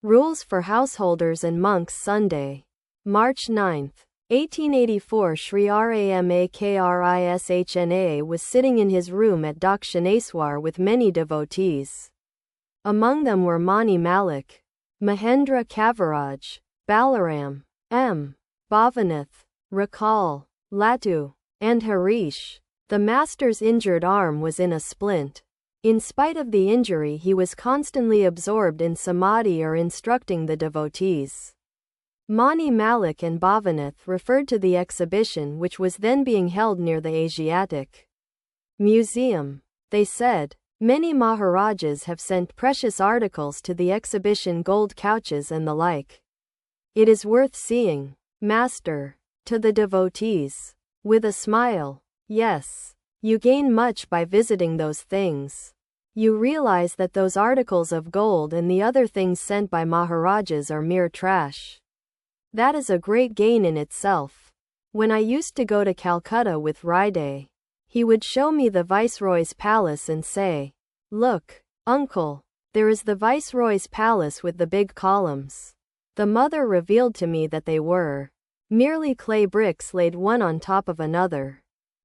Rules for Householders and Monks Sunday, March 9, 1884. Sri Ramakrishna was sitting in his room at Dakshineswar with many devotees. Among them were Mani Malik, Mahendra Kaviraj, Balaram, M. Bhavanath, Rakal, Latu, and Harish. The master's injured arm was in a splint. In spite of the injury, he was constantly absorbed in samadhi or instructing the devotees. Mani Malik and Bhavanath referred to the exhibition which was then being held near the Asiatic Museum. They said, "Many Maharajas have sent precious articles to the exhibition, gold couches and the like. It is worth seeing." Master, to the devotees, with a smile, "Yes. You gain much by visiting those things. You realize that those articles of gold and the other things sent by Maharajas are mere trash. That is a great gain in itself. When I used to go to Calcutta with Ride, he would show me the Viceroy's palace and say, 'Look, uncle, there is the Viceroy's palace with the big columns.' The mother revealed to me that they were merely clay bricks laid one on top of another.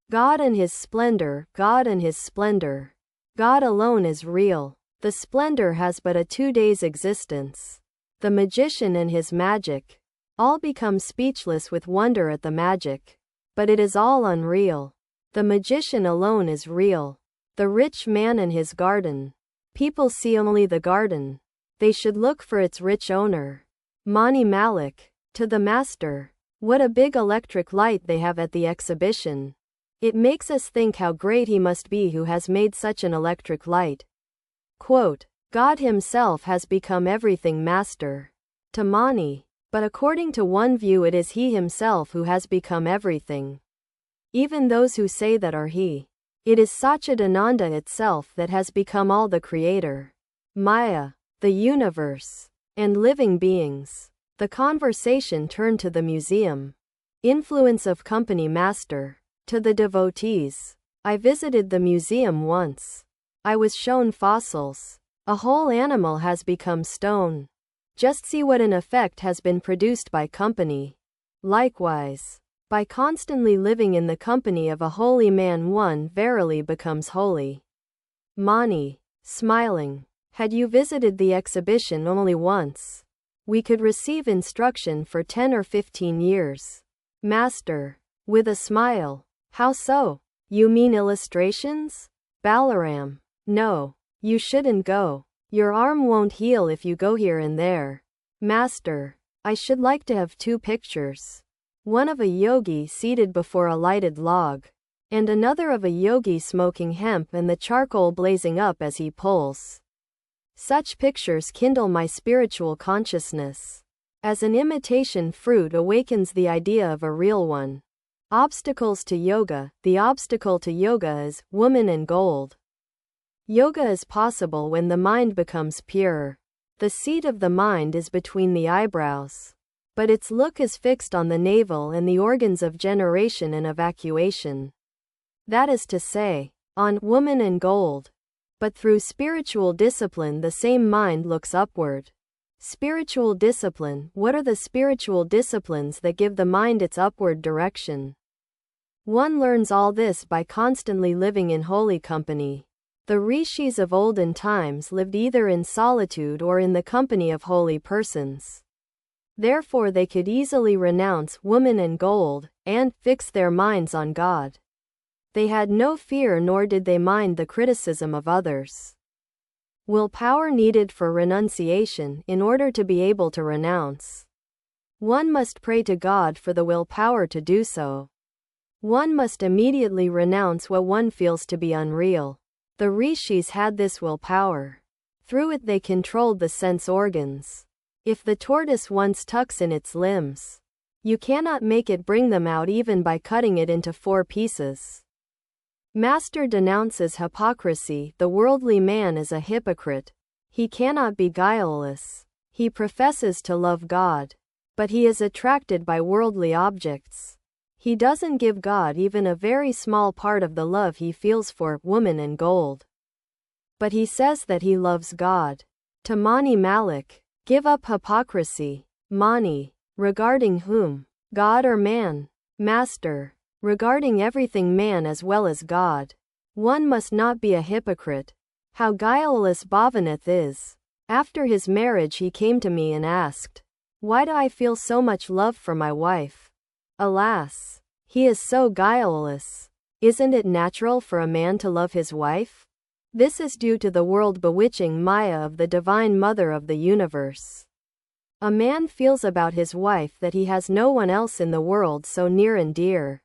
God and His splendor, God and His splendor. God alone is real. The splendor has but a 2 days existence. The magician and his magic. All become speechless with wonder at the magic. But it is all unreal. The magician alone is real. The rich man and his garden. People see only the garden. They should look for its rich owner." Mani Malik, to the master, "What a big electric light they have at the exhibition. It makes us think how great he must be who has made such an electric light." Quote, "God himself has become everything." Master, to Mani, "But according to one view it is he himself who has become everything. Even those who say that are he. It is Satchidananda itself that has become all the creator. Maya, the universe, and living beings." The conversation turned to the museum. Influence of company. Master, to the devotees, "I visited the museum once. I was shown fossils. A whole animal has become stone. Just see what an effect has been produced by company. Likewise, by constantly living in the company of a holy man one verily becomes holy." Mani, smiling, "Had you visited the exhibition only once, we could receive instruction for 10 or 15 years. Master, with a smile, "How so? You mean illustrations?" Balaram, "No, you shouldn't go. Your arm won't heal if you go here and there." Master, "I should like to have 2 pictures. One of a yogi seated before a lighted log, and another of a yogi smoking hemp and the charcoal blazing up as he pulls. Such pictures kindle my spiritual consciousness. As an imitation fruit awakens the idea of a real one." Obstacles to yoga. The obstacle to yoga is woman and gold. Yoga is possible when the mind becomes pure. The seat of the mind is between the eyebrows, but its look is fixed on the navel and the organs of generation and evacuation. That is to say, on woman and gold. But through spiritual discipline the same mind looks upward. Spiritual discipline. What are the spiritual disciplines that give the mind its upward direction? One learns all this by constantly living in holy company. The rishis of olden times lived either in solitude or in the company of holy persons. Therefore they could easily renounce woman and gold, and fix their minds on God. They had no fear nor did they mind the criticism of others. Willpower needed for renunciation. In order to be able to renounce, one must pray to God for the willpower to do so. One must immediately renounce what one feels to be unreal. The rishis had this willpower. Through it they controlled the sense organs. If the tortoise once tucks in its limbs, you cannot make it bring them out even by cutting it into 4 pieces. Master denounces hypocrisy. The worldly man is a hypocrite. He cannot be guileless. He professes to love God, but he is attracted by worldly objects. He doesn't give God even a very small part of the love he feels for woman and gold. But he says that he loves God. To Mani Malik, Give up hypocrisy. Mani. Regarding whom? God or man? Master. Regarding everything man as well as God. One must not be a hypocrite. How guileless Bhavanath is. After his marriage he came to me and asked, "Why do I feel so much love for my wife?" Alas! He is so guileless. Isn't it natural for a man to love his wife? This is due to the world bewitching Maya of the Divine Mother of the universe. A man feels about his wife that he has no one else in the world so near and dear.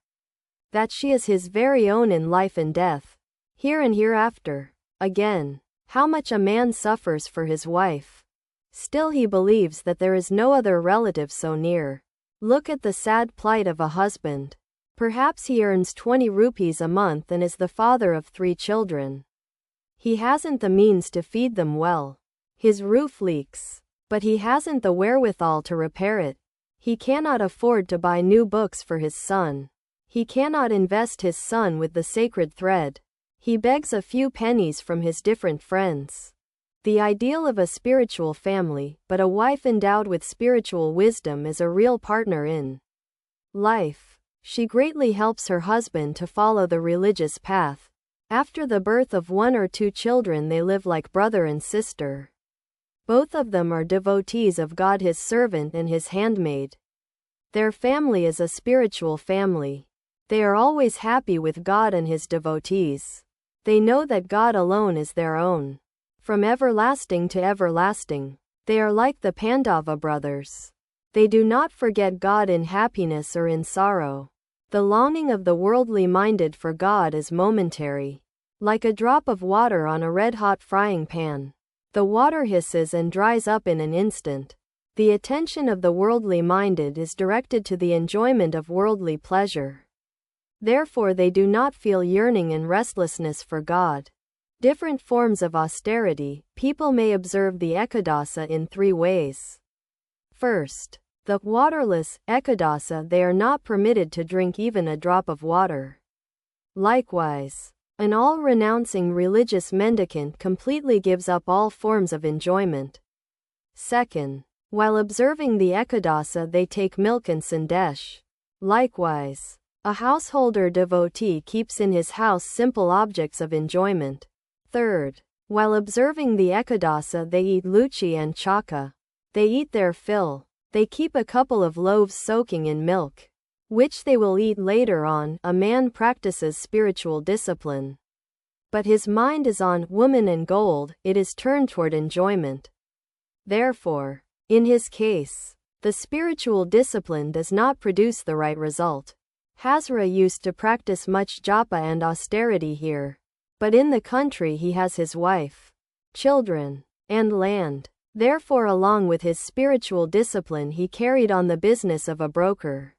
That she is his very own in life and death, here and hereafter. Again, how much a man suffers for his wife. Still he believes that there is no other relative so near. Look at the sad plight of a husband. Perhaps he earns 20 rupees a month and is the father of 3 children. He hasn't the means to feed them well. His roof leaks, but he hasn't the wherewithal to repair it. He cannot afford to buy new books for his son. He cannot invest his son with the sacred thread. He begs a few pennies from his different friends. The ideal of a spiritual family, but a wife endowed with spiritual wisdom is a real partner in life. She greatly helps her husband to follow the religious path. After the birth of 1 or 2 children they live like brother and sister. Both of them are devotees of God, his servant and his handmaid. Their family is a spiritual family. They are always happy with God and his devotees. They know that God alone is their own. From everlasting to everlasting. They are like the Pandava brothers. They do not forget God in happiness or in sorrow. The longing of the worldly minded for God is momentary. Like a drop of water on a red-hot frying pan. The water hisses and dries up in an instant. The attention of the worldly minded is directed to the enjoyment of worldly pleasure. Therefore they do not feel yearning and restlessness for God. Different forms of austerity. People may observe the Ekadasa in 3 ways. First, the waterless Ekadasa, they are not permitted to drink even a drop of water. Likewise, an all-renouncing religious mendicant completely gives up all forms of enjoyment. Second, while observing the Ekadasa they take milk and sandesh. Likewise, a householder devotee keeps in his house simple objects of enjoyment. Third, while observing the Ekadasa they eat luchi and chaka. They eat their fill. They keep a couple of loaves soaking in milk, which they will eat later on. A man practices spiritual discipline, but his mind is on woman and gold, it is turned toward enjoyment. Therefore, in his case, the spiritual discipline does not produce the right result. Hazra used to practice much japa and austerity here. But in the country he has his wife, children, and land. Therefore along with his spiritual discipline he carried on the business of a broker.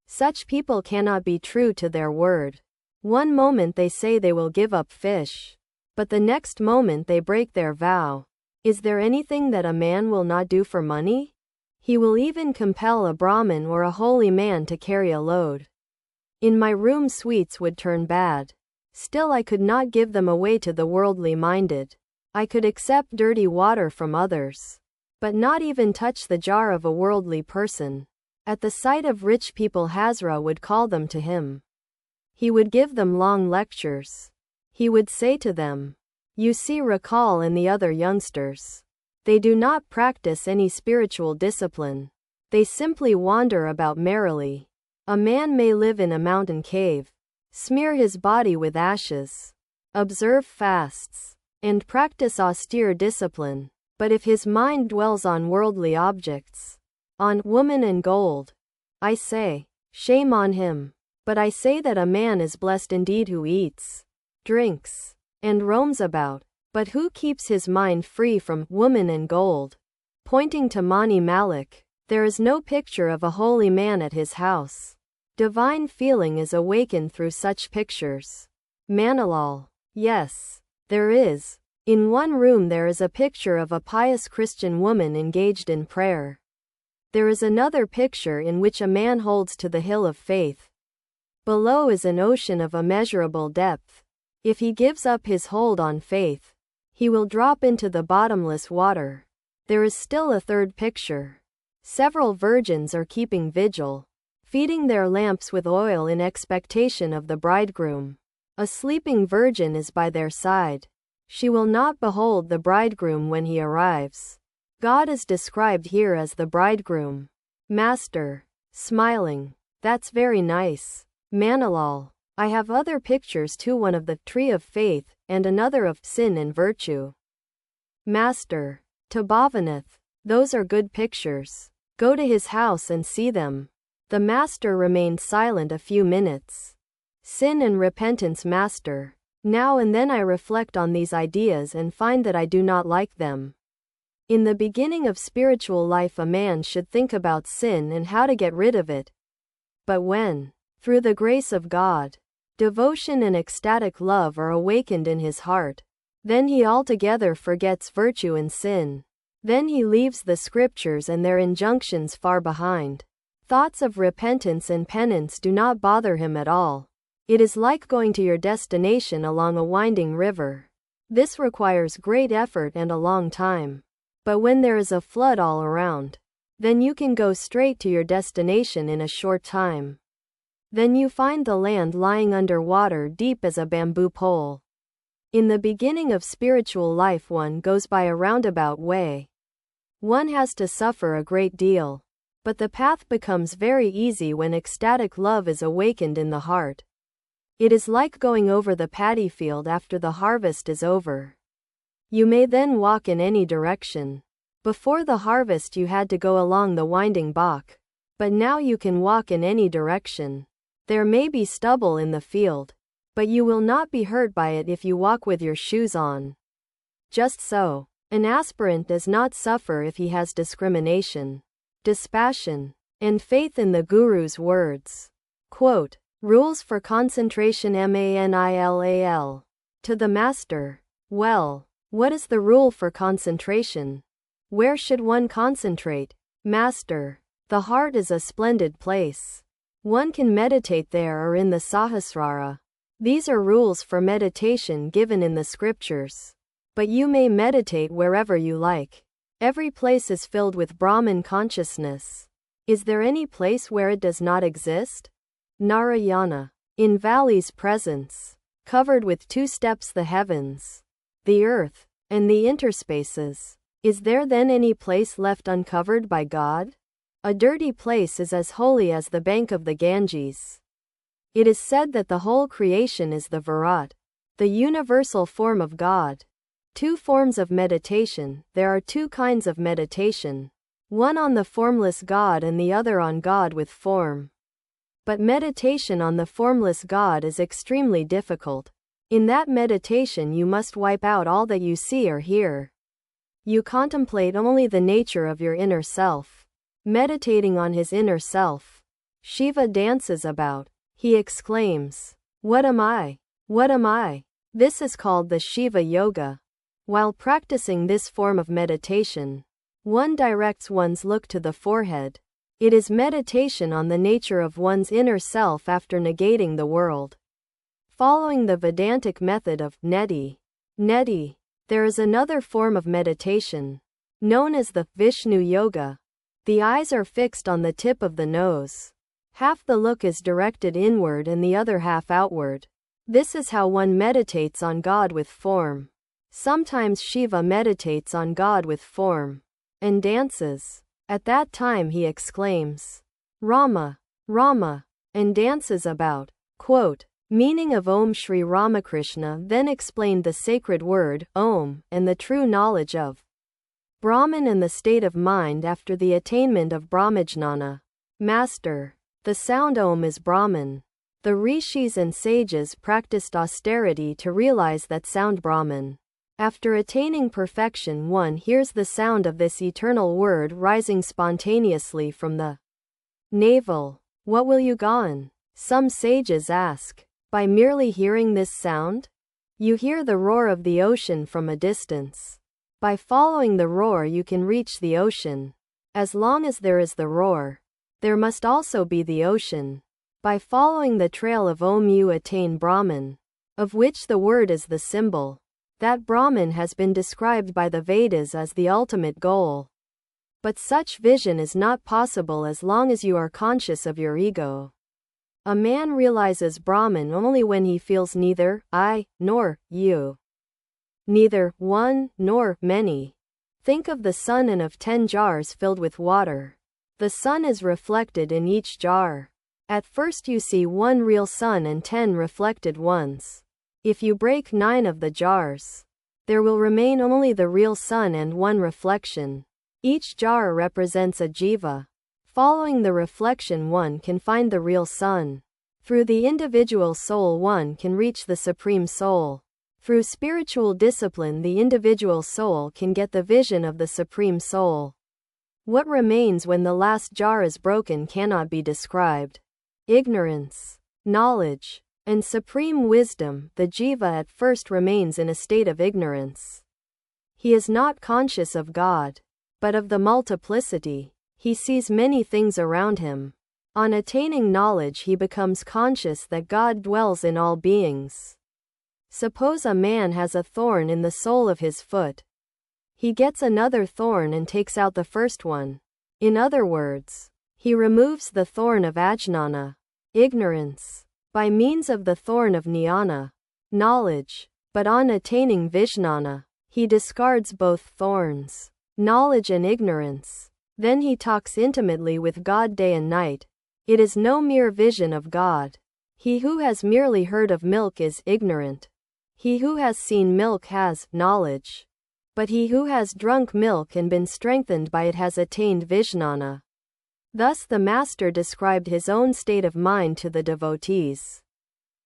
Such people cannot be true to their word. One moment they say they will give up fish, but the next moment they break their vow. Is there anything that a man will not do for money? He will even compel a Brahmin or a holy man to carry a load. In my room sweets would turn bad. Still I could not give them away to the worldly minded. I could accept dirty water from others, but not even touch the jar of a worldly person. At the sight of rich people Hazra would call them to him. He would give them long lectures. He would say to them, "You see Rakal and the other youngsters. They do not practice any spiritual discipline. They simply wander about merrily. A man may live in a mountain cave, smear his body with ashes, observe fasts, and practice austere discipline. But if his mind dwells on worldly objects, on woman and gold, I say, shame on him. But I say that a man is blessed indeed who eats, drinks, and roams about, but who keeps his mind free from woman and gold." Pointing to Mani Malik, there is no picture of a holy man at his house. Divine feeling is awakened through such pictures. Manilal. Yes, there is. In one room there is a picture of a pious Christian woman engaged in prayer. There is another picture in which a man holds to the hill of faith. Below is an ocean of immeasurable depth. If he gives up his hold on faith, he will drop into the bottomless water. There is still a third picture. Several virgins are keeping vigil, feeding their lamps with oil in expectation of the bridegroom. A sleeping virgin is by their side. She will not behold the bridegroom when he arrives. God is described here as the bridegroom. Master. Smiling. That's very nice. Manilal. I have other pictures too, one of the tree of faith, and another of sin and virtue. Master. To Bhavanath. Those are good pictures. Go to his house and see them. The master remained silent a few minutes. Sin and repentance. Master. Now and then I reflect on these ideas and find that I do not like them. In the beginning of spiritual life, a man should think about sin and how to get rid of it. But when, through the grace of God, devotion and ecstatic love are awakened in his heart, then he altogether forgets virtue and sin. Then he leaves the scriptures and their injunctions far behind. Thoughts of repentance and penance do not bother him at all. It is like going to your destination along a winding river. This requires great effort and a long time. But when there is a flood all around, then you can go straight to your destination in a short time. Then you find the land lying under water deep as a bamboo pole. In the beginning of spiritual life, one goes by a roundabout way. One has to suffer a great deal. But the path becomes very easy when ecstatic love is awakened in the heart. It is like going over the paddy field after the harvest is over. You may then walk in any direction. Before the harvest you had to go along the winding bach. But now you can walk in any direction. There may be stubble in the field, but you will not be hurt by it if you walk with your shoes on. Just so, an aspirant does not suffer if he has discrimination, dispassion, and faith in the Guru's words. Quote, Rules for concentration. Manilal. To the master. Well, what is the rule for concentration? Where should one concentrate? Master. The heart is a splendid place. One can meditate there or in the Sahasrara. These are rules for meditation given in the scriptures. But you may meditate wherever you like. Every place is filled with Brahman consciousness. Is there any place where it does not exist? Narayana. In Vali's presence, covered with 2 steps the heavens, the earth, and the interspaces. Is there then any place left uncovered by God? A dirty place is as holy as the bank of the Ganges. It is said that the whole creation is the Virat, the universal form of God. 2 forms of meditation. There are 2 kinds of meditation. One on the formless God and the other on God with form. But meditation on the formless God is extremely difficult. In that meditation you must wipe out all that you see or hear. You contemplate only the nature of your inner self. Meditating on his inner self, Shiva dances about. He exclaims, "What am I? What am I?" This is called the Shiva Yoga. While practicing this form of meditation, one directs one's look to the forehead. It is meditation on the nature of one's inner self after negating the world. Following the Vedantic method of neti. There is another form of meditation, known as the Vishnu Yoga. The eyes are fixed on the tip of the nose. Half the look is directed inward and the other half outward. This is how one meditates on God with form. Sometimes Shiva meditates on God with form and dances. At that time he exclaims, "Rama, Rama," and dances about. Quote, Meaning of Om. Sri Ramakrishna then explained the sacred word, Om, and the true knowledge of Brahman and the state of mind after the attainment of Brahmajnana. Master. The sound Om is Brahman. The rishis and sages practiced austerity to realize that sound Brahman. After attaining perfection, one hears the sound of this eternal word rising spontaneously from the navel. What will you gain? Some sages ask. By merely hearing this sound? You hear the roar of the ocean from a distance. By following the roar you can reach the ocean. As long as there is the roar, there must also be the ocean. By following the trail of Om you attain Brahman, of which the word is the symbol. That Brahman has been described by the Vedas as the ultimate goal. But such vision is not possible as long as you are conscious of your ego. A man realizes Brahman only when he feels neither I nor you, neither one nor many. Think of the sun and of 10 jars filled with water. The sun is reflected in each jar. At first you see one real sun and 10 reflected ones. If you break 9 of the jars, there will remain only the real sun and one reflection. Each jar represents a jiva. Following the reflection, one can find the real sun. Through the individual soul, one can reach the Supreme Soul. Through spiritual discipline, the individual soul can get the vision of the Supreme Soul. What remains when the last jar is broken cannot be described. Ignorance, knowledge, and supreme wisdom. The jiva at first remains in a state of ignorance. He is not conscious of God, but of the multiplicity. He sees many things around him. On attaining knowledge, he becomes conscious that God dwells in all beings. Suppose a man has a thorn in the sole of his foot. He gets another thorn and takes out the first one. In other words, he removes the thorn of ajnana, ignorance, by means of the thorn of jnana, knowledge. But on attaining vijnana, he discards both thorns, knowledge and ignorance. Then he talks intimately with God day and night. It is no mere vision of God. He who has merely heard of milk is ignorant. He who has seen milk has knowledge. But he who has drunk milk and been strengthened by it has attained vijnana. Thus the Master described his own state of mind to the devotees.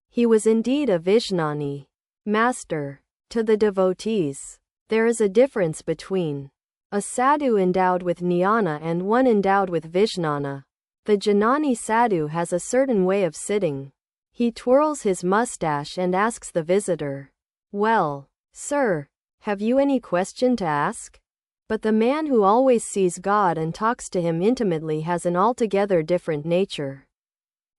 He was indeed a Vijnani. Master. To the devotees, there is a difference between a sadhu endowed with jnana and one endowed with vijnana. The jnani sadhu has a certain way of sitting. He twirls his mustache and asks the visitor, "Well, sir, have you any question to ask?" But the man who always sees God and talks to him intimately has an altogether different nature.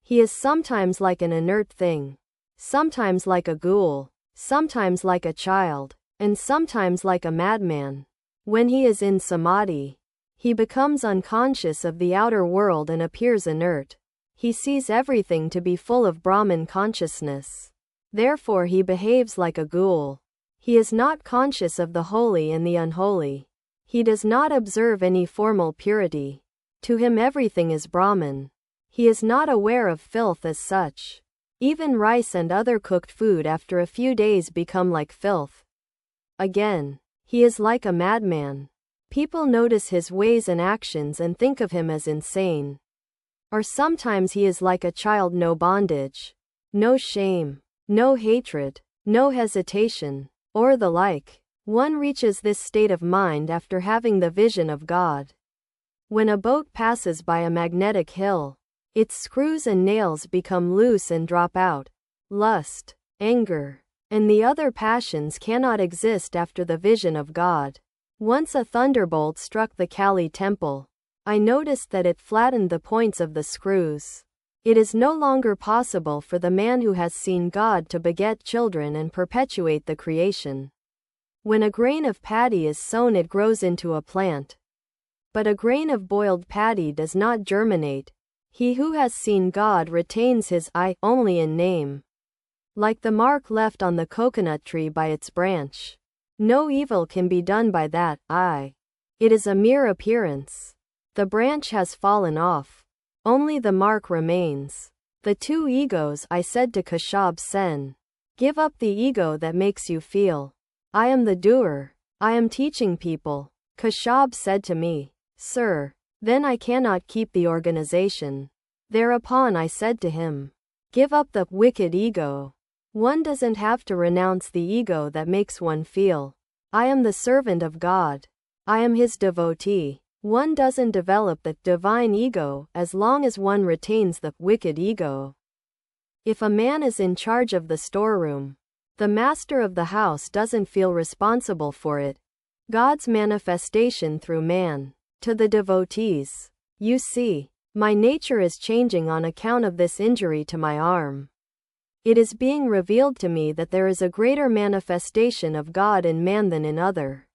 He is sometimes like an inert thing, sometimes like a ghoul, sometimes like a child, and sometimes like a madman. When he is in samadhi, he becomes unconscious of the outer world and appears inert. He sees everything to be full of Brahman consciousness. Therefore he behaves like a ghoul. He is not conscious of the holy and the unholy. He does not observe any formal purity. To him everything is Brahman. He is not aware of filth as such. Even rice and other cooked food after a few days become like filth. Again, he is like a madman. People notice his ways and actions and think of him as insane. Or sometimes he is like a child, no bondage, no shame, no hatred, no hesitation, or the like. One reaches this state of mind after having the vision of God. When a boat passes by a magnetic hill, its screws and nails become loose and drop out. Lust, anger, and the other passions cannot exist after the vision of God. Once a thunderbolt struck the Kali temple. I noticed that it flattened the points of the screws. It is no longer possible for the man who has seen God to beget children and perpetuate the creation. When a grain of paddy is sown, it grows into a plant. But a grain of boiled paddy does not germinate. He who has seen God retains his I only in name. Like the mark left on the coconut tree by its branch. No evil can be done by that I. It is a mere appearance. The branch has fallen off. Only the mark remains. The two egos, I said to Kashyap Sen. Give up the ego that makes you feel. I am the doer. I am teaching people. Kashyap said to me, Sir, then I cannot keep the organization. Thereupon I said to him, give up the wicked ego. One doesn't have to renounce the ego that makes one feel. I am the servant of God. I am his devotee. One doesn't develop the divine ego as long as one retains the wicked ego. If a man is in charge of the storeroom, the master of the house doesn't feel responsible for it. God's manifestation through man. To the devotees, you see, my nature is changing on account of this injury to my arm. It is being revealed to me that there is a greater manifestation of God in man than in other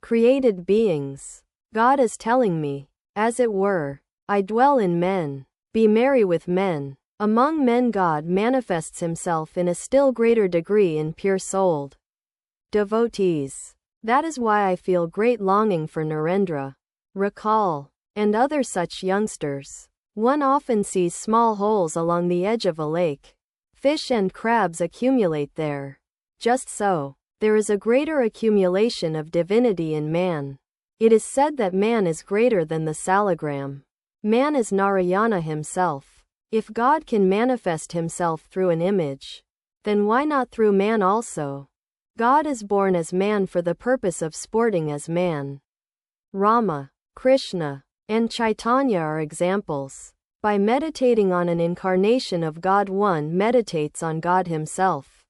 created beings. God is telling me, as it were, I dwell in men. Be merry with men. Among men God manifests himself in a still greater degree in pure-souled devotees. That is why I feel great longing for Narendra, Rakal, and other such youngsters. One often sees small holes along the edge of a lake. Fish and crabs accumulate there. Just so, there is a greater accumulation of divinity in man. It is said that man is greater than the salagram. Man is Narayana himself. If God can manifest himself through an image, then why not through man also? God is born as man for the purpose of sporting as man. Rama, Krishna, and Chaitanya are examples. By meditating on an incarnation of God, one meditates on God himself.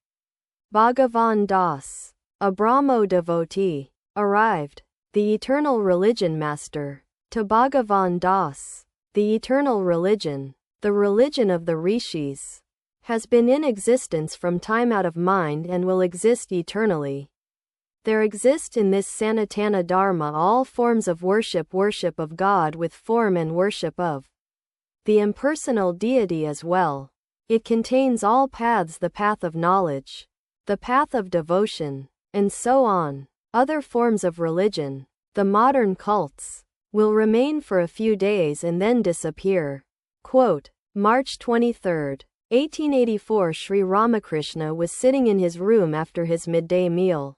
Bhagavan Das, a Brahmo devotee, arrived, the eternal religion master, to Bhagavan Das. The eternal religion, the religion of the rishis, has been in existence from time out of mind and will exist eternally. There exist in this Sanatana Dharma all forms of worship of God with form and worship of the impersonal deity as well. It contains all paths, the path of knowledge, the path of devotion, and so on. Other forms of religion, the modern cults, will remain for a few days and then disappear. Quote, March 23, 1884. Sri Ramakrishna was sitting in his room after his midday meal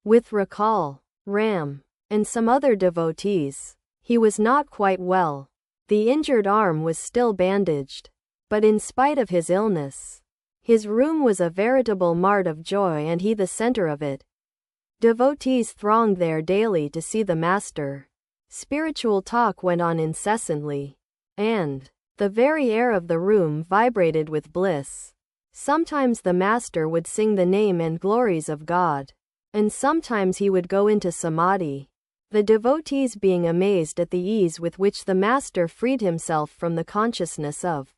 with Rakal, Ram, and some other devotees. He was not quite well. The injured arm was still bandaged. But in spite of his illness, his room was a veritable mart of joy and he the center of it. Devotees thronged there daily to see the master. Spiritual talk went on incessantly, and the very air of the room vibrated with bliss. Sometimes the master would sing the name and glories of God, and sometimes he would go into samadhi, the devotees being amazed at the ease with which the master freed himself from the consciousness of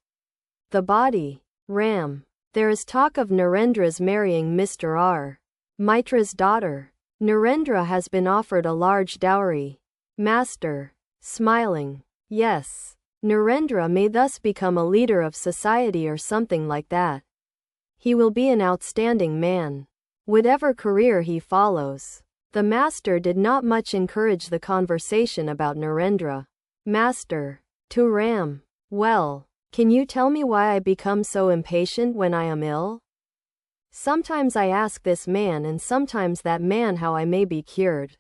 the body. Ram, there is talk of Narendra's marrying Mr. R. Mitra's daughter. Narendra has been offered a large dowry. Master, smiling, yes, Narendra may thus become a leader of society or something like that. He will be an outstanding man, whatever career he follows. The master did not much encourage the conversation about Narendra. Master, to Ram, well, can you tell me why I become so impatient when I am ill? Sometimes I ask this man and sometimes that man how I may be cured.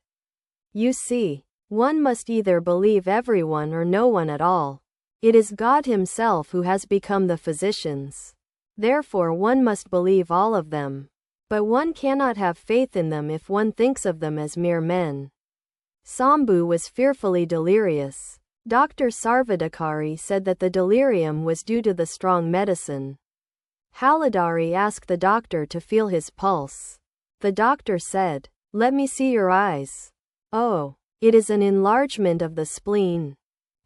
You see, one must either believe everyone or no one at all. It is God himself who has become the physicians. Therefore one must believe all of them. But one cannot have faith in them if one thinks of them as mere men. Sambhu was fearfully delirious. Dr. Sarvadakari said that the delirium was due to the strong medicine. Haladari asked the doctor to feel his pulse. The doctor said, "Let me see your eyes." "Oh, it is an enlargement of the spleen."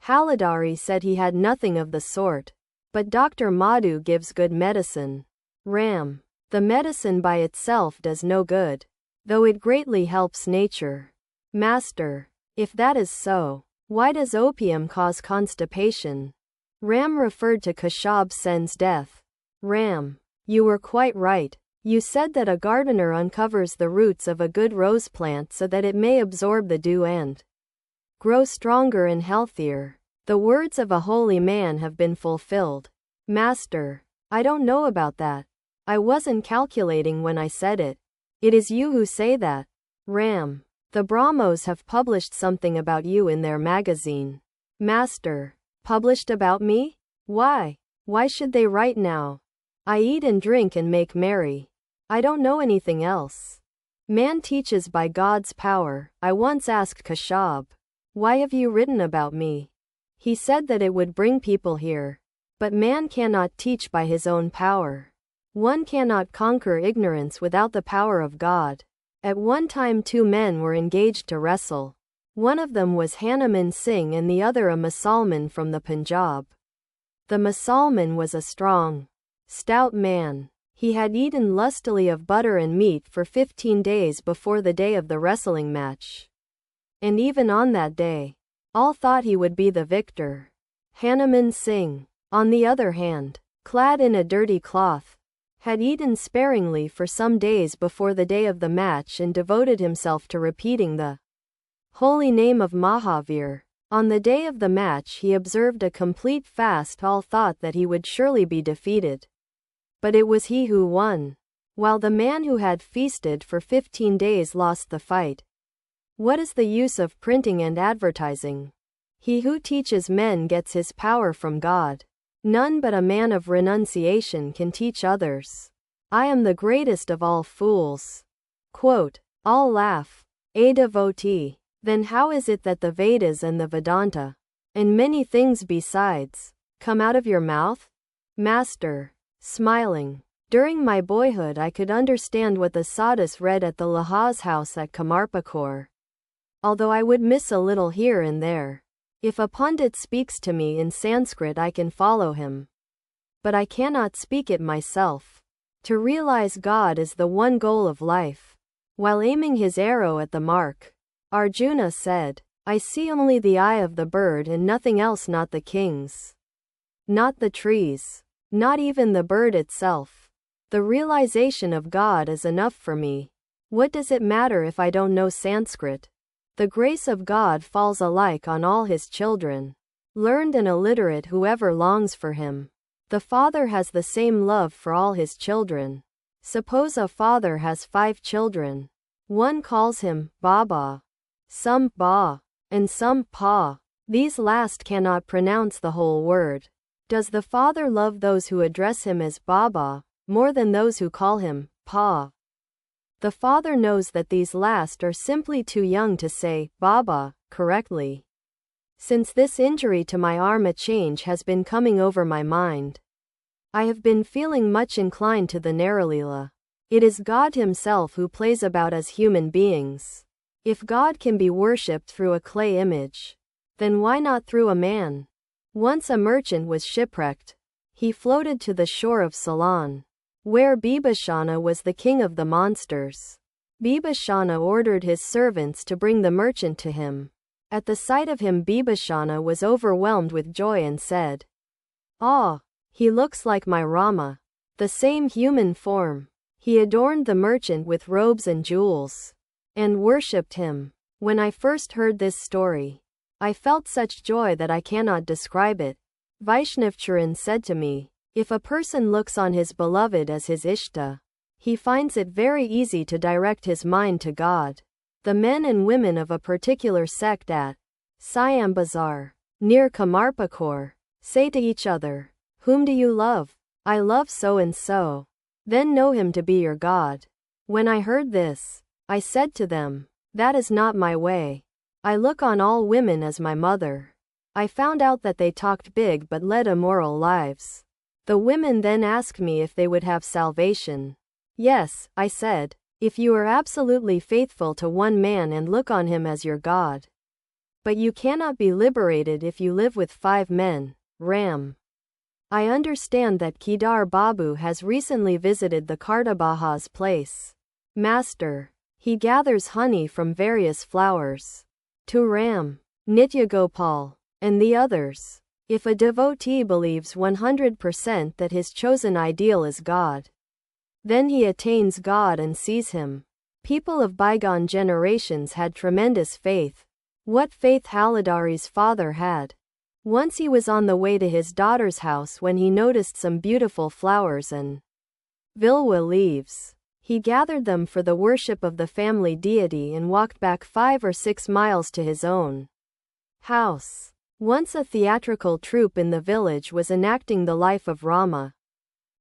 Haladari said he had nothing of the sort. But Dr. Madhu gives good medicine. Ram, the medicine by itself does no good, though it greatly helps nature. Master, if that is so, why does opium cause constipation? Ram referred to Kashab Sen's death. Ram, you were quite right. You said that a gardener uncovers the roots of a good rose plant so that it may absorb the dew and grow stronger and healthier. The words of a holy man have been fulfilled. Master, I don't know about that. I wasn't calculating when I said it. It is you who say that. Ram, the Brahmos have published something about you in their magazine. Master, published about me? Why? Why should they write now? I eat and drink and make merry. I don't know anything else. Man teaches by God's power. I once asked Kashab, "Why have you written about me?" He said that it would bring people here. But man cannot teach by his own power. One cannot conquer ignorance without the power of God. At one time 2 men were engaged to wrestle. One of them was Hanuman Singh and the other a Musalman from the Punjab. The Musalman was a strong, stout man. He had eaten lustily of butter and meat for 15 days before the day of the wrestling match. And even on that day, all thought he would be the victor. Hanuman Singh, on the other hand, clad in a dirty cloth, had eaten sparingly for some days before the day of the match and devoted himself to repeating the holy name of Mahavir. On the day of the match he observed a complete fast. All thought that he would surely be defeated. But it was he who won, while the man who had feasted for 15 days lost the fight. What is the use of printing and advertising? He who teaches men gets his power from God. None but a man of renunciation can teach others. I am the greatest of all fools. Quote, all laugh. A devotee. Then how is it that the Vedas and the Vedanta, and many things besides, come out of your mouth? Master, smiling. During my boyhood I could understand what the sadhus read at the Lahaz house at Kamarpukur, although I would miss a little here and there. If a pundit speaks to me in Sanskrit I can follow him, but I cannot speak it myself. To realize God is the one goal of life. While aiming his arrow at the mark, Arjuna said, I see only the eye of the bird and nothing else, not the kings, not the trees, not even the bird itself. The realization of God is enough for me. What does it matter if I don't know Sanskrit? The grace of God falls alike on all his children, learned and illiterate, whoever longs for him. The father has the same love for all his children. Suppose a father has 5 children. One calls him Baba, some Ba, and some Pa. These last cannot pronounce the whole word. Does the father love those who address him as Baba more than those who call him Pa? The father knows that these last are simply too young to say Baba correctly. Since this injury to my arm a change has been coming over my mind. I have been feeling much inclined to the Naralila. It is God himself who plays about as human beings. If God can be worshipped through a clay image, then why not through a man? Once a merchant was shipwrecked. He floated to the shore of Ceylon, where Bibhishana was the king of the monsters. Bibhishana ordered his servants to bring the merchant to him. At the sight of him Bibhishana was overwhelmed with joy and said, "Ah, he looks like my Rama, the same human form." He adorned the merchant with robes and jewels, and worshipped him. When I first heard this story, I felt such joy that I cannot describe it. Vaishnavcharan said to me, if a person looks on his beloved as his Ishta, he finds it very easy to direct his mind to God. The men and women of a particular sect at Siam Bazar, near Kamarpukur, say to each other, "Whom do you love?" "I love so and so." "Then know him to be your God." When I heard this, I said to them, "That is not my way. I look on all women as my mother." I found out that they talked big but led immoral lives. The women then asked me if they would have salvation. "Yes," I said, "if you are absolutely faithful to one man and look on him as your God. But you cannot be liberated if you live with 5 men." Ram. I understand that Kedar Babu has recently visited the Kartabaha's place. Master. He gathers honey from various flowers. To Ram, Nityagopal, and the others. If a devotee believes 100% that his chosen ideal is God, then he attains God and sees him. People of bygone generations had tremendous faith. What faith Haladari's father had. Once he was on the way to his daughter's house when he noticed some beautiful flowers and vilwa leaves. He gathered them for the worship of the family deity and walked back 5 or 6 miles to his own house. Once a theatrical troupe in the village was enacting the life of Rama.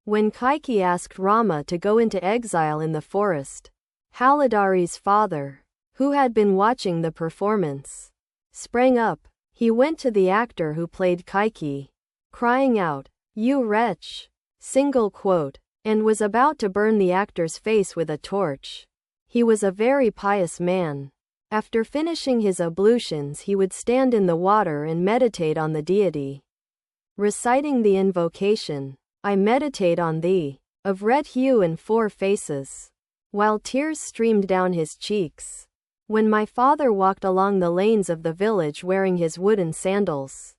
When Kaikeyi asked Rama to go into exile in the forest, Haladari's father, who had been watching the performance, sprang up. He went to the actor who played Kaikeyi, crying out, "You wretch!" Single quote, and was about to burn the actor's face with a torch. He was a very pious man. After finishing his ablutions he would stand in the water and meditate on the deity, reciting the invocation, I meditate on thee, of red hue and four faces, while tears streamed down his cheeks. When my father walked along the lanes of the village wearing his wooden sandals,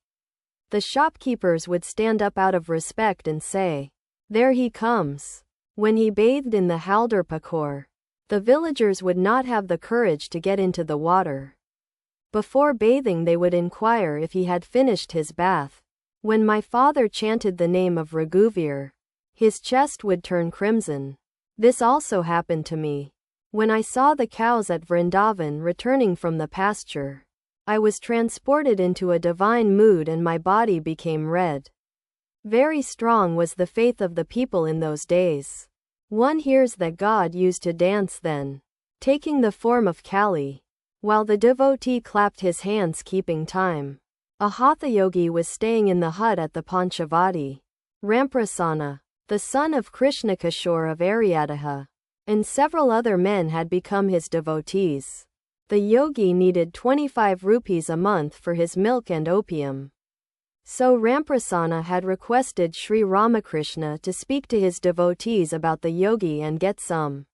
the shopkeepers would stand up out of respect and say, "There he comes." When he bathed in the Halderpakor, the villagers would not have the courage to get into the water. Before bathing they would inquire if he had finished his bath. When my father chanted the name of Raghuvir, his chest would turn crimson. This also happened to me. When I saw the cows at Vrindavan returning from the pasture, I was transported into a divine mood and my body became red. Very strong was the faith of the people in those days. One hears that God used to dance then, taking the form of Kali, while the devotee clapped his hands keeping time. A Hatha yogi was staying in the hut at the Panchavati. Ramprasana, the son of Krishnakishore of Aryadaha, and several other men had become his devotees. The yogi needed 25 rupees a month for his milk and opium. So Ramprasana had requested Sri Ramakrishna to speak to his devotees about the yogi and get some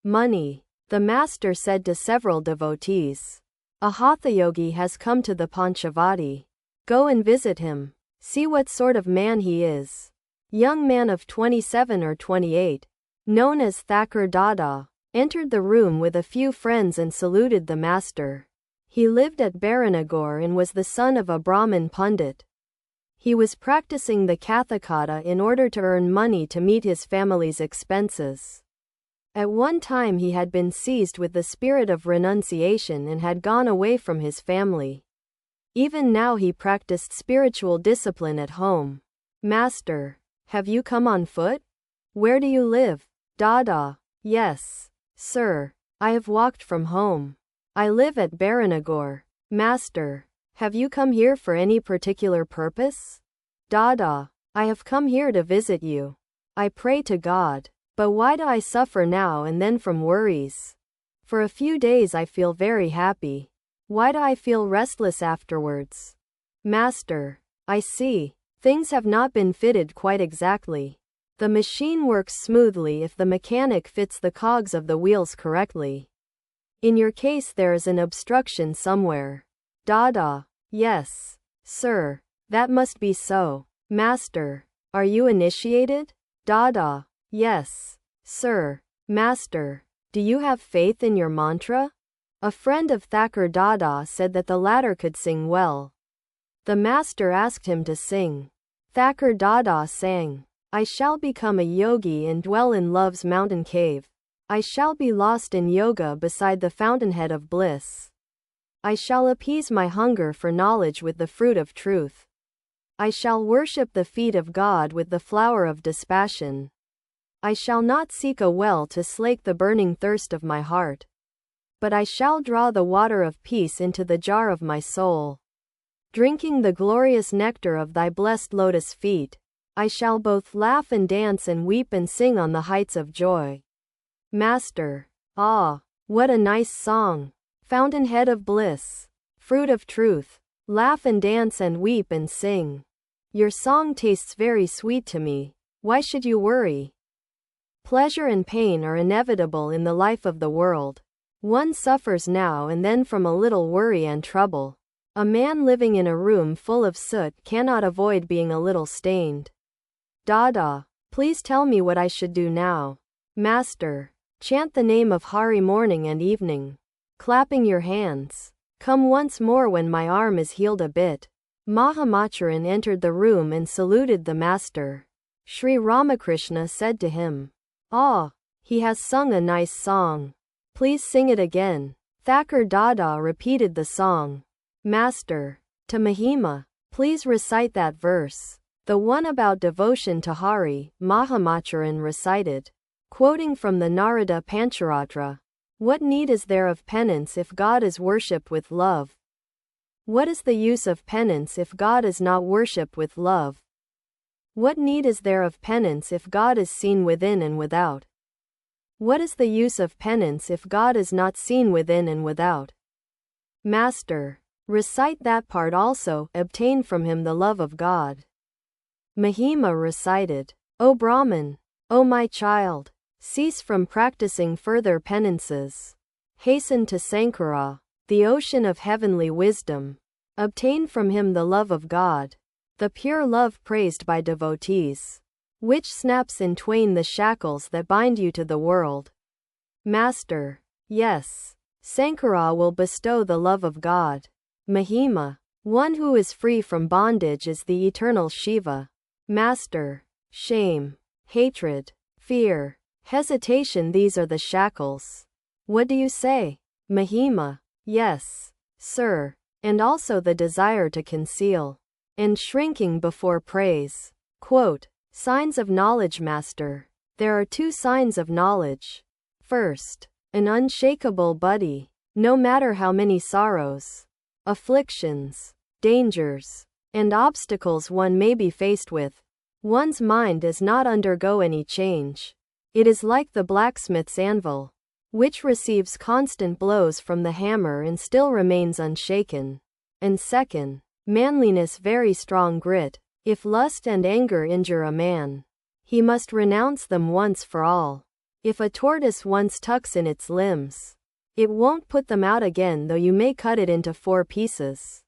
money. The master said to several devotees, "A Hatha yogi has come to the Panchavati. Go and visit him. See what sort of man he is." Young man of 27 or 28, known as Thakur Dada, entered the room with a few friends and saluted the master. He lived at Baranagar and was the son of a Brahmin Pundit. He was practicing the Kathakata in order to earn money to meet his family's expenses. At one time he had been seized with the spirit of renunciation and had gone away from his family. Even now he practiced spiritual discipline at home. "Master, have you come on foot? Where do you live?" "Dada, yes, sir. I have walked from home. I live at Baranagar." "Master, have you come here for any particular purpose?" "Dada, I have come here to visit you. I pray to God. But why do I suffer now and then from worries? For a few days I feel very happy. Why do I feel restless afterwards?" "Master, I see. Things have not been fitted quite exactly. The machine works smoothly if the mechanic fits the cogs of the wheels correctly. In your case there is an obstruction somewhere." "Dada, yes, sir. That must be so." "Master, are you initiated?" "Dada, yes, sir." "Master, do you have faith in your mantra?" A friend of Thakur Dada said that the latter could sing well. The master asked him to sing. Thakur Dada sang, "I shall become a yogi and dwell in love's mountain cave. I shall be lost in yoga beside the fountainhead of bliss. I shall appease my hunger for knowledge with the fruit of truth. I shall worship the feet of God with the flower of dispassion. I shall not seek a well to slake the burning thirst of my heart, but I shall draw the water of peace into the jar of my soul. Drinking the glorious nectar of thy blessed lotus feet, I shall both laugh and dance and weep and sing on the heights of joy." "Master, ah, what a nice song. Fountainhead of bliss, fruit of truth, laugh and dance and weep and sing. Your song tastes very sweet to me. Why should you worry? Pleasure and pain are inevitable in the life of the world. One suffers now and then from a little worry and trouble. A man living in a room full of soot cannot avoid being a little stained." "Dada, please tell me what I should do now." "Master, chant the name of Hari morning and evening, clapping your hands. Come once more when my arm is healed a bit." Mahamacharan entered the room and saluted the master. Sri Ramakrishna said to him, "Ah, he has sung a nice song. Please sing it again." Thakur Dada repeated the song. "Master, to Mahima, please recite that verse. The one about devotion to Hari." Mahamacharan recited, quoting from the Narada Pancharatra, "What need is there of penance if God is worshipped with love? What is the use of penance if God is not worshipped with love? What need is there of penance if God is seen within and without? What is the use of penance if God is not seen within and without?" "Master, recite that part also. Obtain from him the love of God." Mahima recited, O Brahman, O my child, cease from practicing further penances. Hasten to Sankara, the ocean of heavenly wisdom. Obtain from him the love of God, the pure love praised by devotees, which snaps in twain the shackles that bind you to the world. Master. Yes. Sankara will bestow the love of God. Mahima. One who is free from bondage is the eternal Shiva. Master. Shame, hatred, fear, hesitation, these are the shackles. What do you say? Mahima. Yes, sir. And also the desire to conceal, and shrinking before praise. Quote, signs of knowledge. Master. There are 2 signs of knowledge. First, an unshakable buddhi, no matter how many sorrows, afflictions, dangers, and obstacles one may be faced with, one's mind does not undergo any change. It is like the blacksmith's anvil, which receives constant blows from the hammer and still remains unshaken. And second, manliness, very strong grit. If lust and anger injure a man, he must renounce them once for all. If a tortoise once tucks in its limbs, it won't put them out again, though you may cut it into 4 pieces.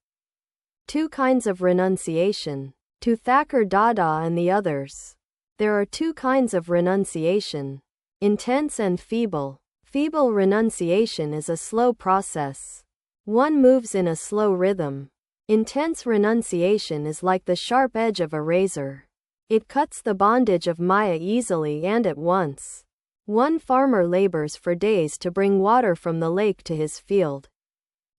2 kinds of renunciation. To Thakur Dada and the others. There are 2 kinds of renunciation. Intense and feeble. Feeble renunciation is a slow process. One moves in a slow rhythm. Intense renunciation is like the sharp edge of a razor. It cuts the bondage of Maya easily and at once. One farmer labors for days to bring water from the lake to his field,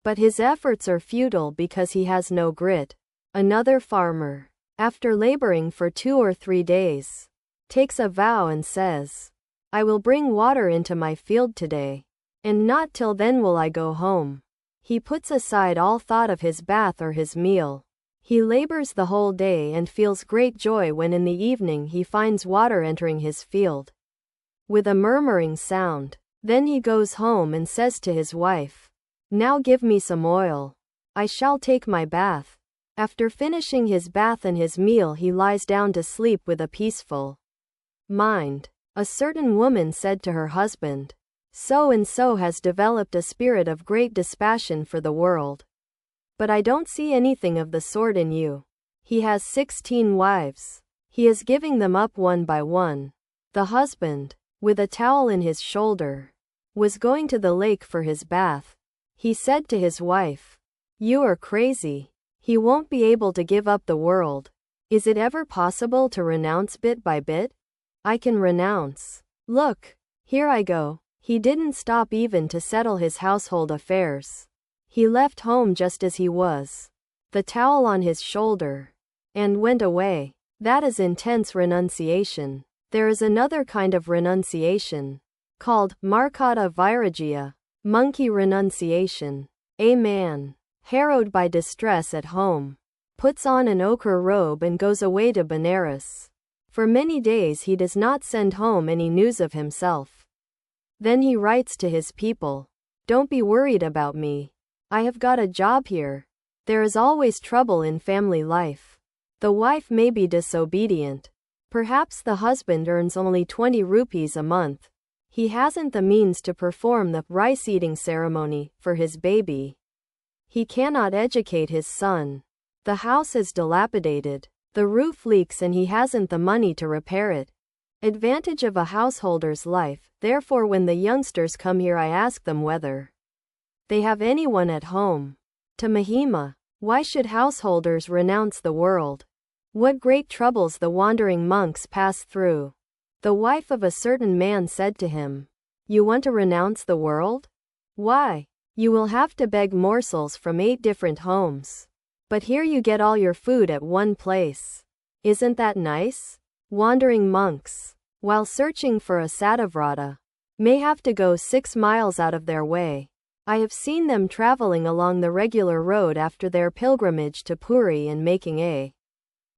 but his efforts are futile because he has no grit. Another farmer, after laboring for 2 or 3 days, takes a vow and says, I will bring water into my field today, and not till then will I go home. He puts aside all thought of his bath or his meal. He labors the whole day and feels great joy when in the evening he finds water entering his field with a murmuring sound. Then he goes home and says to his wife, Now give me some oil. I shall take my bath. After finishing his bath and his meal, he lies down to sleep with a peaceful mind. A certain woman said to her husband, So and so has developed a spirit of great dispassion for the world. But I don't see anything of the sort in you. He has 16 wives. He is giving them up one by one. The husband, with a towel in his shoulder, was going to the lake for his bath. He said to his wife, You are crazy. He won't be able to give up the world. Is it ever possible to renounce bit by bit? I can renounce. Look, here I go. He didn't stop even to settle his household affairs. He left home just as he was, the towel on his shoulder, and went away. That is intense renunciation. There is another kind of renunciation, called Markata Vairagya, monkey renunciation. A man, harrowed by distress at home, puts on an ochre robe and goes away to Benares. For many days he does not send home any news of himself. Then he writes to his people, Don't be worried about me. I have got a job here. There is always trouble in family life. The wife may be disobedient. Perhaps the husband earns only 20 rupees a month. He hasn't the means to perform the rice-eating ceremony for his baby. He cannot educate his son. The house is dilapidated. The roof leaks and he hasn't the money to repair it. Advantage of a householder's life. Therefore, when the youngsters come here, I ask them whether they have anyone at home. To Mahima, why should householders renounce the world? What great troubles the wandering monks pass through. The wife of a certain man said to him, You want to renounce the world? Why? You will have to beg morsels from 8 different homes. But here you get all your food at one place. Isn't that nice? Wandering monks, while searching for a sativrata, may have to go 6 miles out of their way. I have seen them traveling along the regular road after their pilgrimage to Puri and making a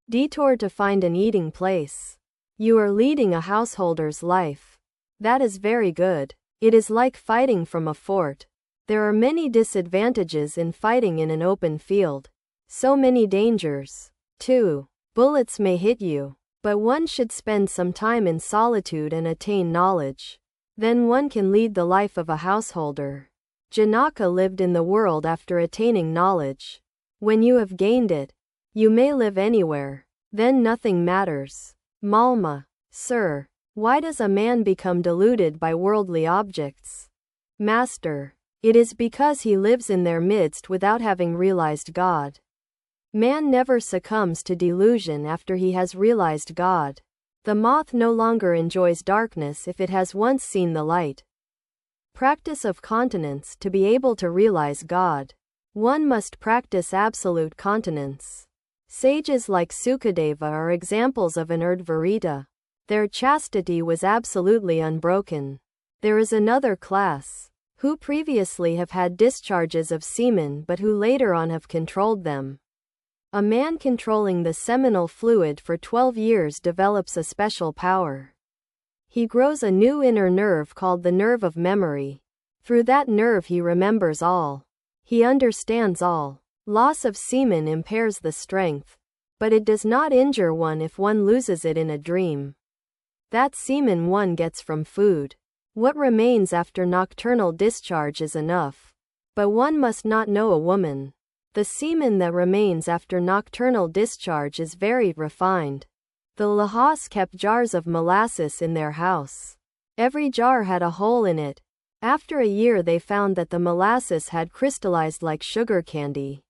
detour to find an eating place. You are leading a householder's life. That is very good. It is like fighting from a fort. There are many disadvantages in fighting in an open field. So many dangers, too. Bullets may hit you, but one should spend some time in solitude and attain knowledge. Then one can lead the life of a householder. Janaka lived in the world after attaining knowledge. When you have gained it, you may live anywhere. Then nothing matters. Malma. Sir, why does a man become deluded by worldly objects? Master. It is because he lives in their midst without having realized God. Man never succumbs to delusion after he has realized God. The moth no longer enjoys darkness if it has once seen the light. Practice of continence. To be able to realize God, one must practice absolute continence. Sages like Sukadeva are examples of an Urdhvarita. Their chastity was absolutely unbroken. There is another class, who previously have had discharges of semen but who later on have controlled them. A man controlling the seminal fluid for 12 years develops a special power. He grows a new inner nerve called the nerve of memory. Through that nerve he remembers all. He understands all. Loss of semen impairs the strength, but it does not injure one if one loses it in a dream. That semen one gets from food. What remains after nocturnal discharge is enough. But one must not know a woman. The semen that remains after nocturnal discharge is very refined. The Lahas kept jars of molasses in their house. Every jar had a hole in it. After a year they found that the molasses had crystallized like sugar candy.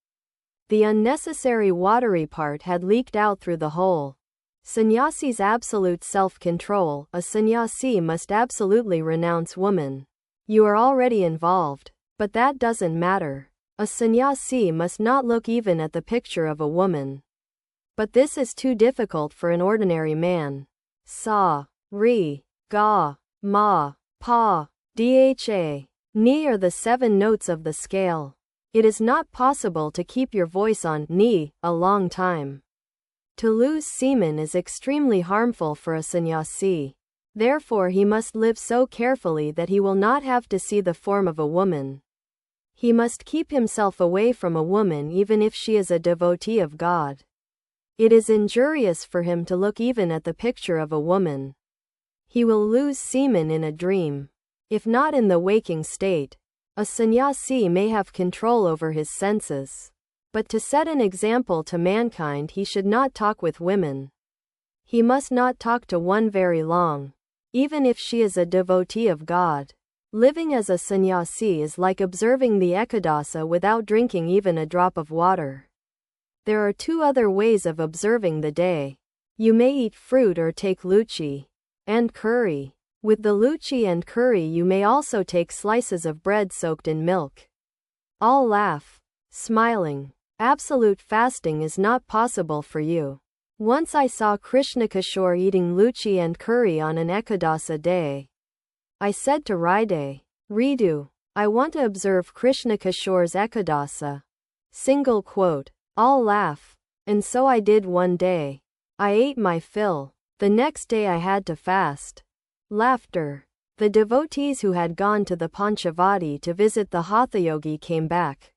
The unnecessary watery part had leaked out through the hole. Sannyasi's absolute self-control. A sannyasi must absolutely renounce woman. You are already involved, but that doesn't matter. A sannyasi must not look even at the picture of a woman. But this is too difficult for an ordinary man. Sa, Re, Ga, Ma, Pa, Dha, Ni are the 7 notes of the scale. It is not possible to keep your voice on Ni a long time. To lose semen is extremely harmful for a sannyasi. Therefore he must live so carefully that he will not have to see the form of a woman. He must keep himself away from a woman even if she is a devotee of God. It is injurious for him to look even at the picture of a woman. He will lose semen in a dream. If not in the waking state, a sannyasi may have control over his senses. But to set an example to mankind, he should not talk with women. He must not talk to one very long, even if she is a devotee of God. Living as a sannyasi is like observing the Ekadasa without drinking even a drop of water. There are 2 other ways of observing the day. You may eat fruit or take luchi and curry. With the luchi and curry you may also take slices of bread soaked in milk. All laugh, smiling. Absolute fasting is not possible for you. Once I saw Krishna Kishore eating luchi and curry on an Ekadasa day. I said to Ride, Ridu, I want to observe Krishna Kishore's Ekadasa. Single quote. All laugh. And so I did one day. I ate my fill. The next day I had to fast. Laughter. The devotees who had gone to the Panchavati to visit the Hathayogi came back.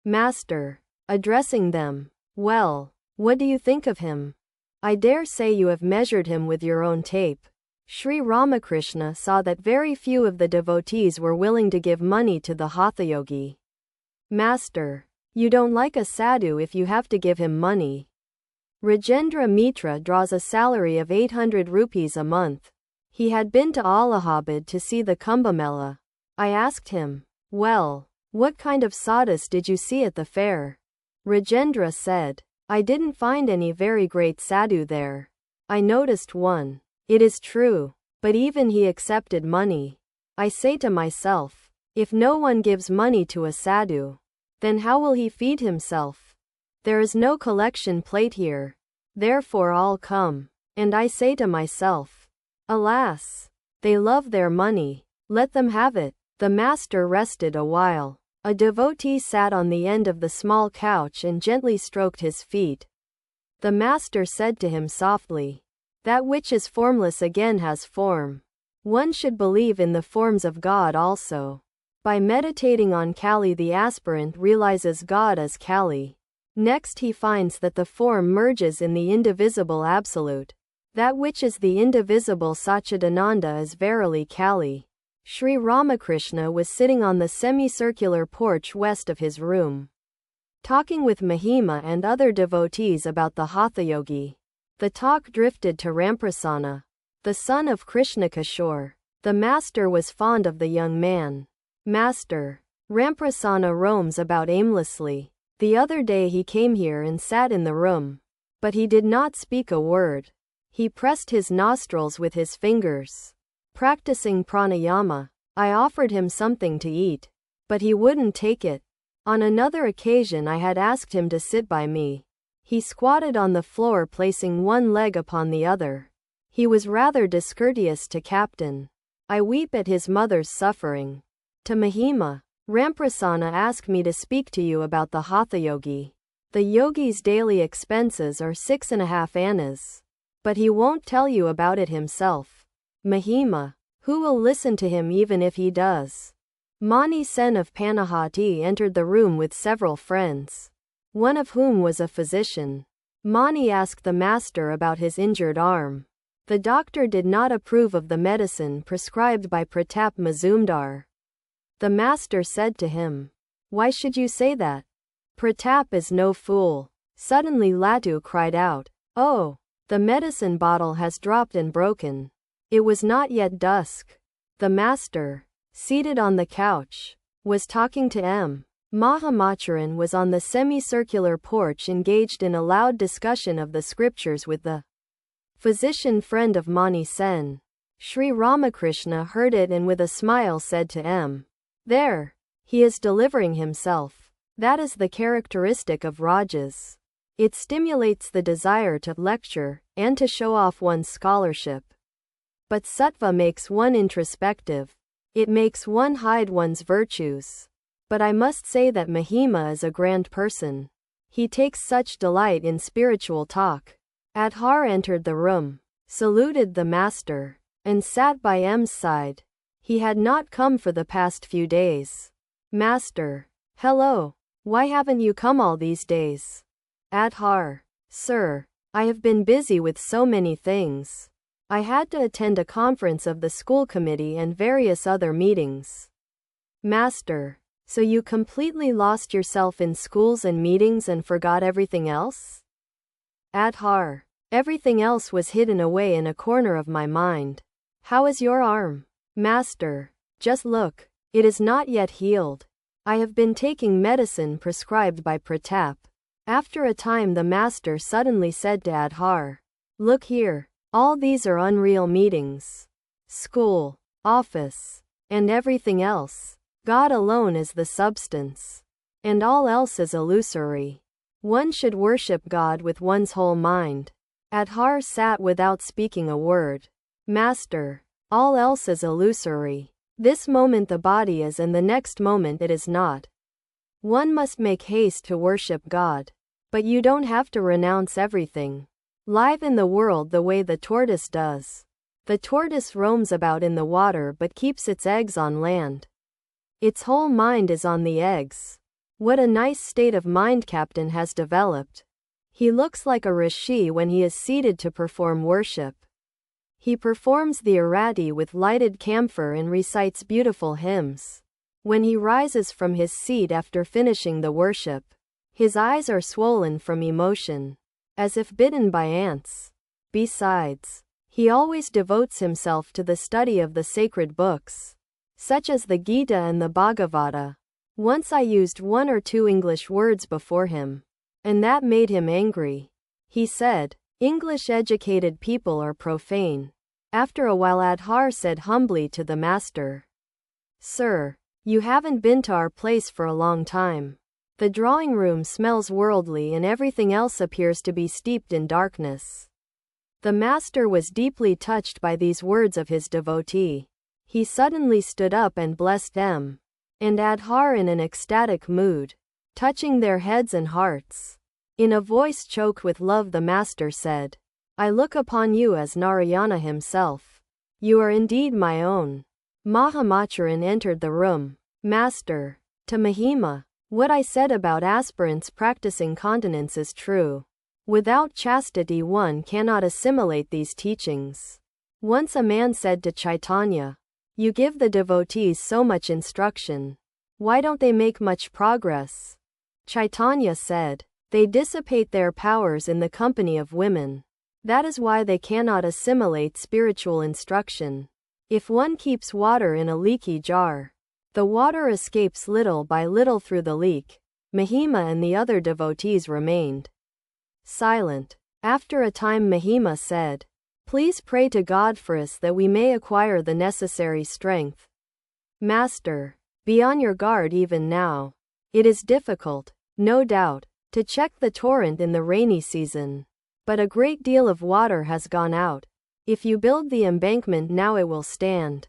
Master. Addressing them. Well, what do you think of him? I dare say you have measured him with your own tape. Sri Ramakrishna saw that very few of the devotees were willing to give money to the Hathayogi. Master. You don't like a sadhu if you have to give him money. Rajendra Mitra draws a salary of 800 rupees a month. He had been to Allahabad to see the Kumbh Mela. I asked him, well, what kind of sadhus did you see at the fair? Rajendra said, I didn't find any very great sadhu there. I noticed one. It is true, but even he accepted money. I say to myself, if no one gives money to a sadhu, then how will he feed himself? There is no collection plate here. Therefore all come. And I say to myself, alas, they love their money. Let them have it. The master rested a while. A devotee sat on the end of the small couch and gently stroked his feet. The master said to him softly, that which is formless again has form. One should believe in the forms of God also. By meditating on Kali, the aspirant realizes God as Kali. Next he finds that the form merges in the indivisible absolute. That which is the indivisible Satchidananda is verily Kali. Sri Ramakrishna was sitting on the semicircular porch west of his room, talking with Mahima and other devotees about the Hathayogi. The talk drifted to Ramprasana, the son of Krishna Kishore. The master was fond of the young man. Master. Ramprasana roams about aimlessly. The other day he came here and sat in the room. But he did not speak a word. He pressed his nostrils with his fingers, practicing pranayama. I offered him something to eat, but he wouldn't take it. On another occasion I had asked him to sit by me. He squatted on the floor, placing one leg upon the other. He was rather discourteous to Captain. I weep at his mother's suffering. To Mahima. Ramprasana asked me to speak to you about the Hathayogi. The yogi's daily expenses are 6.5 annas. But he won't tell you about it himself. Mahima. Who will listen to him even if he does? Mani Sen of Panahati entered the room with several friends, one of whom was a physician. Mani asked the master about his injured arm. The doctor did not approve of the medicine prescribed by Pratap Mazumdar. The master said to him, "Why should you say that? Pratap is no fool." Suddenly Latu cried out, "Oh! The medicine bottle has dropped and broken." It was not yet dusk. The master, seated on the couch, was talking to M. Mahamacharan was on the semicircular porch engaged in a loud discussion of the scriptures with the physician friend of Mani Sen. Sri Ramakrishna heard it and with a smile said to M. There. He is delivering himself. That is the characteristic of Rajas. It stimulates the desire to lecture and to show off one's scholarship. But Sattva makes one introspective. It makes one hide one's virtues. But I must say that Mahima is a grand person. He takes such delight in spiritual talk. Adhar entered the room, saluted the master, and sat by M's side. He had not come for the past few days. Master. Hello. Why haven't you come all these days? Adhar. Sir. I have been busy with so many things. I had to attend a conference of the school committee and various other meetings. Master. So you completely lost yourself in schools and meetings and forgot everything else? Adhar. Everything else was hidden away in a corner of my mind. How is your arm? Master. Just look. It is not yet healed. I have been taking medicine prescribed by Pratap. After a time the master suddenly said to Adhar. Look here. All these are unreal meetings. School, office, and everything else. God alone is the substance. And all else is illusory. One should worship God with one's whole mind. Adhar sat without speaking a word. Master. All else is illusory. This moment the body is and the next moment it is not. One must make haste to worship God. But you don't have to renounce everything. Live in the world the way the tortoise does. The tortoise roams about in the water but keeps its eggs on land. Its whole mind is on the eggs. What a nice state of mind Captain has developed. He looks like a rishi when he is seated to perform worship. He performs the arati with lighted camphor and recites beautiful hymns. When he rises from his seat after finishing the worship, his eyes are swollen from emotion, as if bitten by ants. Besides, he always devotes himself to the study of the sacred books, such as the Gita and the Bhagavata. Once I used 1 or 2 English words before him, and that made him angry. He said, English-educated people are profane. After a while Adhar said humbly to the master, Sir, you haven't been to our place for a long time. The drawing room smells worldly and everything else appears to be steeped in darkness. The master was deeply touched by these words of his devotee. He suddenly stood up and blessed them, and Adhar in an ecstatic mood, touching their heads and hearts. In a voice choked with love the master said, I look upon you as Narayana himself. You are indeed my own. Mahamacharan entered the room. Master. To Mahima. What I said about aspirants practicing continence is true. Without chastity one cannot assimilate these teachings. Once a man said to Chaitanya, "You give the devotees so much instruction. Why don't they make much progress?" Chaitanya said, "They dissipate their powers in the company of women. That is why they cannot assimilate spiritual instruction. If one keeps water in a leaky jar, the water escapes little by little through the leak." Mahima and the other devotees remained silent. After a time Mahima said, "Please pray to God for us that we may acquire the necessary strength." Master, be on your guard even now. It is difficult, no doubt, to check the torrent in the rainy season. But a great deal of water has gone out. If you build the embankment now it will stand.